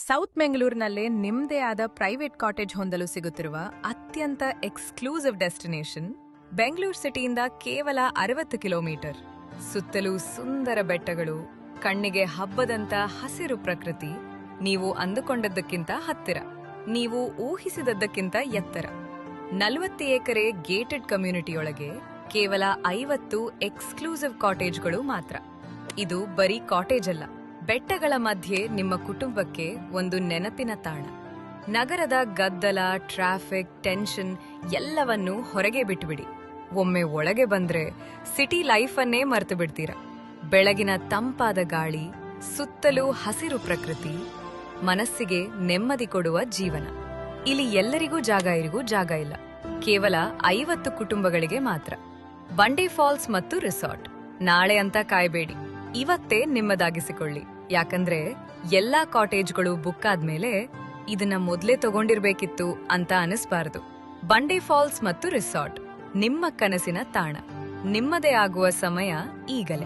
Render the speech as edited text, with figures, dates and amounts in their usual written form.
South ಮೆಂಗಳೂರಿನಲ್ಲೇ ನಿಮ್ದೇ ಆದ private cottage ಹೊಂದಲು ಸಿಗುತ್ತಿರುವ ಅತ್ಯಂತ ಎಕ್ಸ್ಕ್ಲೂಸಿವ್ ಡೆಸ್ಟಿನೇಷನ್ ಬೆಂಗಳೂರು ಸಿಟಿಯಿಂದ ಕೇವಲ 60 ಕಿಲೋಮೀಟರ್. ಸುತ್ತಲೂ ಸುಂದರ ಬೆಟ್ಟಗಳು, ಕಣ್ಣಿಗೆ ಹಬ್ಬದಂತ ಹಸಿರು ಪ್ರಕೃತಿ, ನೀವು ಅಂದುಕೊಂಡದ್ದಕ್ಕಿಂತ ಹತ್ತಿರ, ನೀವು ಊಹಿಸಿದದ್ದಕ್ಕಿಂತ ಎತ್ತರ. 40 ಎಕರೆ ಗೇಟೆಡ್ ಕಮ್ಯುನಿಟಿಯೊಳಗೆ ಕೇವಲ 50 ಎಕ್ಸ್ಕ್ಲೂಸಿವ್ ಕಾಟೇಜ್ಗಳು ಮಾತ್ರ. ಇದು ಬರೀ ಕಾಟೇಜ್ ಅಲ್ಲ, ಬೆಟ್ಟಗಳ ಮಧ್ಯೆ ನಿಮ್ಮ ಕುಟುಂಬಕ್ಕೆ ಒಂದು ನೆನಪಿನ ತಾಣ. ನಗರದ ಗದ್ದಲ, ಟ್ರಾಫಿಕ್, ಟೆನ್ಷನ್ ಎಲ್ಲವನ್ನೂ ಹೊರಗೆ ಬಿಟ್ಬಿಡಿ. ಒಮ್ಮೆ ಒಳಗೆ ಬಂದ್ರೆ ಸಿಟಿ ಲೈಫನ್ನೇ ಮರೆತು ಬಿಡ್ತೀರ. ಬೆಳಗಿನ ತಂಪಾದ ಗಾಳಿ, ಸುತ್ತಲೂ ಹಸಿರು ಪ್ರಕೃತಿ, ಮನಸ್ಸಿಗೆ ನೆಮ್ಮದಿ ಕೊಡುವ ಜೀವನ. ಇಲ್ಲಿ ಎಲ್ಲರಿಗೂ ಜಾಗ ಇಲ್ಲ. ಕೇವಲ 50 ಕುಟುಂಬಗಳಿಗೆ ಮಾತ್ರ. ಬಂಡೆ ಫಾಲ್ಸ್ ಮತ್ತು ರಿಸಾರ್ಟ್. ನಾಳೆ ಅಂತ ಕಾಯ್ಬೇಡಿ, ಇವತ್ತೇ ನಿಮ್ಮದಾಗಿಸಿಕೊಳ್ಳಿ. ಯಾಕಂದ್ರೆ ಎಲ್ಲಾ ಕಾಟೇಜ್ಗಳು ಬುಕ್ ಆದ್ಮೇಲೆ ಇದನ್ನ ಮೊದ್ಲೇ ತಗೊಂಡಿರ್ಬೇಕಿತ್ತು ಅಂತ ಅನಿಸ್ಬಾರ್ದು. ಬಂಡೆ ಫಾಲ್ಸ್ ಮತ್ತು ರಿಸಾರ್ಟ್, ನಿಮ್ಮ ಕನಸಿನ ತಾಣ. ನಿಮ್ಮದೇ ಆಗುವ ಸಮಯ ಈಗಲೇ.